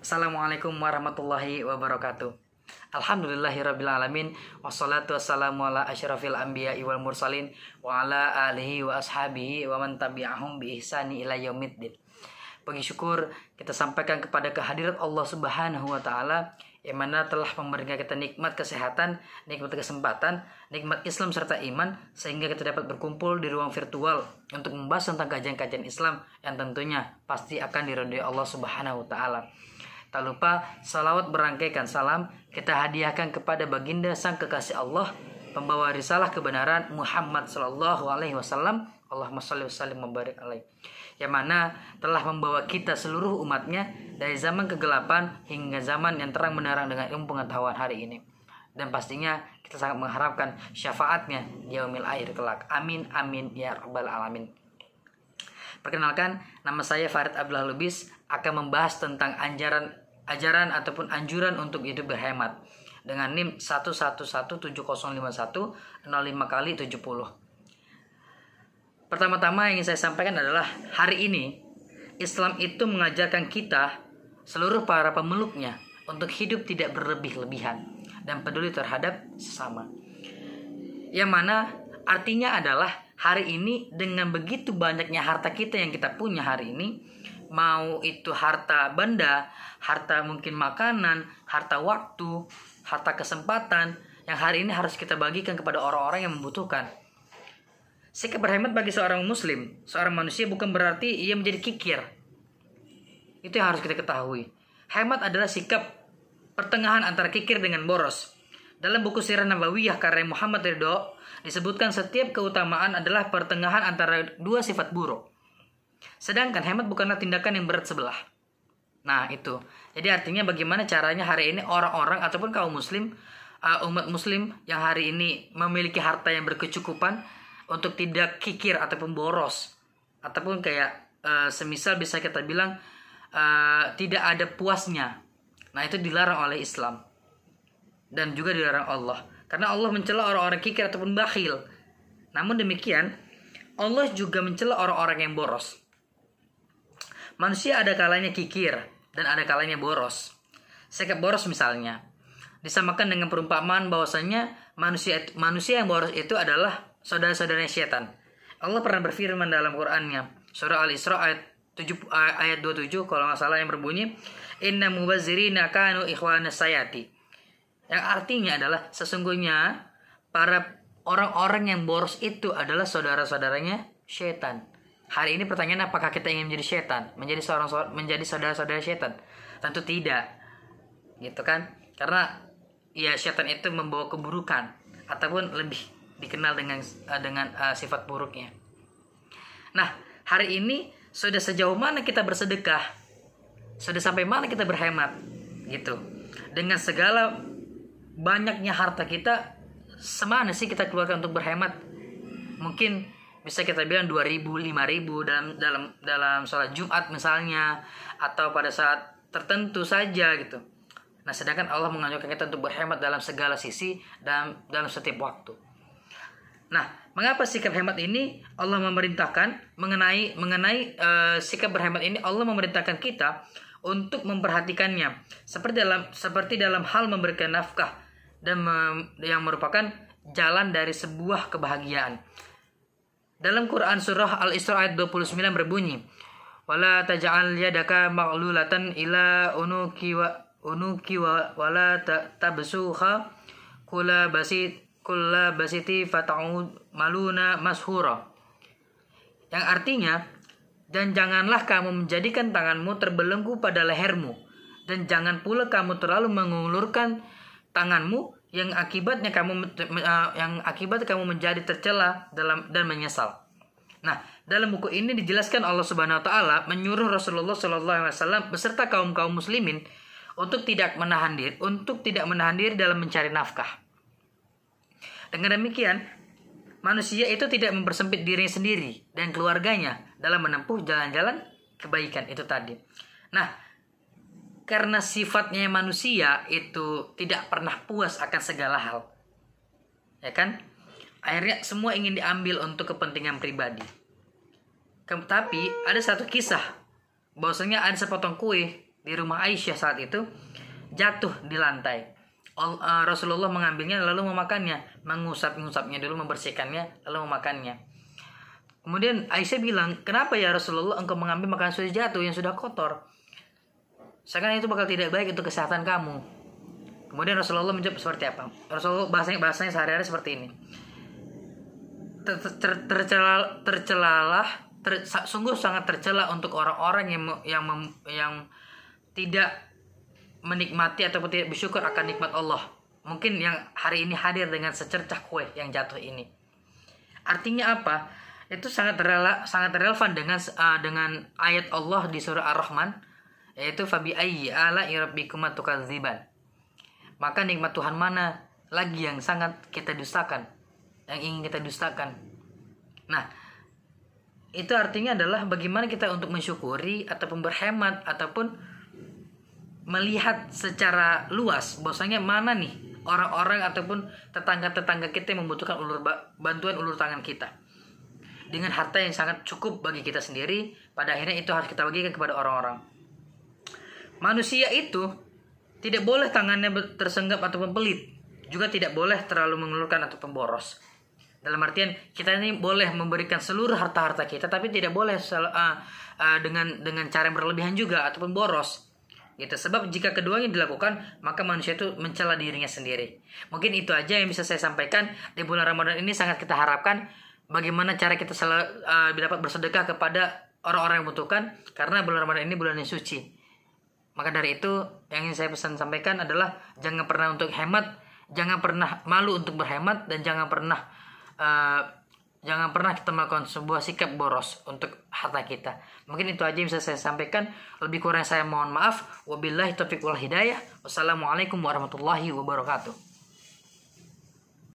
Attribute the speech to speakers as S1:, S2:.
S1: Assalamualaikum warahmatullahi wabarakatuh. Alhamdulillahirrabbilalamin. Wassalatu wassalamu ala asyrafil anbiya wal mursalin wa ala alihi wa ashabihi wa man tabi'ahum bi ihsani ila yaumiddin. Puji syukur kita sampaikan kepada kehadirat Allah Subhanahu wa taala yang mana telah memberikan kita nikmat kesehatan, nikmat kesempatan, nikmat Islam serta iman sehingga kita dapat berkumpul di ruang virtual untuk membahas tentang kajian-kajian Islam yang tentunya pasti akan diridhoi Allah Subhanahu wa taala. Tak lupa salawat berangkaikan salam kita hadiahkan kepada baginda sang kekasih Allah, pembawa risalah kebenaran Muhammad sallallahu alaihi wasallam. Allahumma shalli wa sallim wa barik alaihi. Yang mana telah membawa kita seluruh umatnya dari zaman kegelapan hingga zaman yang terang benderang dengan ilmu pengetahuan hari ini. Dan pastinya kita sangat mengharapkan syafaatnya di yaumil akhir kelak. Amin amin ya rabbal alamin. Perkenalkan, nama saya Farid Abdullah Lubis akan membahas tentang ajaran ataupun anjuran untuk hidup berhemat dengan NIM 1117051 05 kali 70. Pertama-tama yang ingin saya sampaikan adalah hari ini Islam itu mengajarkan kita seluruh para pemeluknya untuk hidup tidak berlebih-lebihan dan peduli terhadap sesama. Yang mana artinya adalah hari ini dengan begitu banyaknya harta kita yang kita punya hari ini, mau itu harta benda, harta mungkin makanan, harta waktu, harta kesempatan, yang hari ini harus kita bagikan kepada orang-orang yang membutuhkan. Sikap berhemat bagi seorang muslim, seorang manusia bukan berarti ia menjadi kikir. Itu yang harus kita ketahui. Hemat adalah sikap pertengahan antara kikir dengan boros. Dalam buku Sirah Nabawiyah karya Muhammad Ridho disebutkan setiap keutamaan adalah pertengahan antara dua sifat buruk. Sedangkan hemat bukanlah tindakan yang berat sebelah. Nah itu. Jadi artinya bagaimana caranya hari ini orang-orang ataupun kaum muslim, umat muslim yang hari ini memiliki harta yang berkecukupan untuk tidak kikir ataupun boros. Ataupun kayak semisal bisa kita bilang tidak ada puasnya. Nah itu dilarang oleh Islam. Dan juga dilarang Allah. Karena Allah mencela orang-orang kikir ataupun bakhil. Namun demikian Allah juga mencela orang-orang yang boros. Manusia ada kalanya kikir dan ada kalanya boros. Sikap boros misalnya disamakan dengan perumpamaan bahwasanya manusia yang boros itu adalah saudara-saudaranya setan. Allah pernah berfirman dalam Qur'annya, surah Al-Isra ayat 27 kalau nggak salah, yang berbunyi inna mubazzirina kanu ikhwanas sayati. Yang artinya adalah sesungguhnya para orang-orang yang boros itu adalah saudara-saudaranya setan. Hari ini pertanyaan, apakah kita ingin menjadi setan, menjadi saudara-saudara setan? Tentu tidak, gitu kan? Karena ya setan itu membawa keburukan ataupun lebih dikenal dengan sifat buruknya. Nah, hari ini sudah sejauh mana kita bersedekah? Sudah sampai mana kita berhemat? Gitu. Dengan segala banyaknya harta kita, semana sih kita keluarkan untuk berhemat? Mungkin bisa kita bilang 2.000, 5.000 dalam sholat Jumat misalnya, atau pada saat tertentu saja gitu. Nah, sedangkan Allah menganjurkan kita untuk berhemat dalam segala sisi dan dalam setiap waktu. Nah, mengapa sikap hemat ini Allah memerintahkan mengenai sikap berhemat ini Allah memerintahkan kita untuk memperhatikannya seperti dalam hal memberikan nafkah dan yang merupakan jalan dari sebuah kebahagiaan. Dalam Quran surah Al-Isra ayat 29 berbunyi, "Wala taj'al yadaka maghlulatan ila unuki wa wala tabsuha kulla basiti fata'ud maluna mashura." Yang artinya, dan janganlah kamu menjadikan tanganmu terbelenggu pada lehermu, dan jangan pula kamu terlalu mengulurkan tanganmu yang akibatnya kamu menjadi tercela dan menyesal. Nah, dalam buku ini dijelaskan Allah Subhanahu wa taala menyuruh Rasulullah sallallahu alaihi wasallam beserta kaum muslimin untuk tidak menahan diri dalam mencari nafkah. Dengan demikian, manusia itu tidak mempersempit dirinya sendiri dan keluarganya dalam menempuh jalan-jalan kebaikan itu tadi. Nah, karena sifatnya manusia itu tidak pernah puas akan segala hal, ya kan? Akhirnya semua ingin diambil untuk kepentingan pribadi. Tapi ada satu kisah bahwasanya ada sepotong kue di rumah Aisyah saat itu jatuh di lantai. Rasulullah mengambilnya lalu memakannya, mengusapnya dulu, membersihkannya lalu memakannya. Kemudian Aisyah bilang, kenapa ya Rasulullah engkau mengambil makanan sudah jatuh yang sudah kotor? Seakan itu bakal tidak baik untuk kesehatan kamu. Kemudian Rasulullah menjawab seperti apa? Rasulullah bahasanya sehari-hari seperti ini. Sungguh sangat tercela untuk orang-orang yang tidak menikmati ataupun tidak bersyukur akan nikmat Allah. Mungkin yang hari ini hadir dengan secercah kue yang jatuh ini. Artinya apa? Itu sangat relevan dengan ayat Allah di surah Ar-Rahman, yaitu fabi ayyi ala'i rabbikuma tukadziban. Maka nikmat Tuhan mana lagi yang sangat kita dustakan, yang ingin kita dustakan. Nah, itu artinya adalah bagaimana kita untuk mensyukuri ataupun berhemat ataupun melihat secara luas bahwasanya mana nih orang-orang ataupun tetangga-tetangga kita yang membutuhkan bantuan ulur tangan kita dengan harta yang sangat cukup bagi kita sendiri. Pada akhirnya itu harus kita bagikan kepada orang-orang. Manusia itu tidak boleh tangannya tersenggap ataupun pelit, juga tidak boleh terlalu mengeluarkan ataupun boros. Dalam artian kita ini boleh memberikan seluruh harta-harta kita, tapi tidak boleh dengan cara yang berlebihan juga ataupun boros. Gitu. Sebab jika keduanya dilakukan, maka manusia itu mencela dirinya sendiri. Mungkin itu aja yang bisa saya sampaikan di bulan Ramadan ini. Sangat kita harapkan bagaimana cara kita dapat bersedekah kepada orang-orang yang membutuhkan, karena bulan Ramadan ini bulan yang suci. Maka dari itu yang ingin saya pesan sampaikan adalah jangan pernah untuk hemat, jangan pernah malu untuk berhemat, dan jangan pernah kita melakukan sebuah sikap boros untuk harta kita. Mungkin itu aja yang bisa saya sampaikan. Lebih kurang saya mohon maaf. Wabillahi taufiq wal hidayah. Wassalamualaikum warahmatullahi wabarakatuh.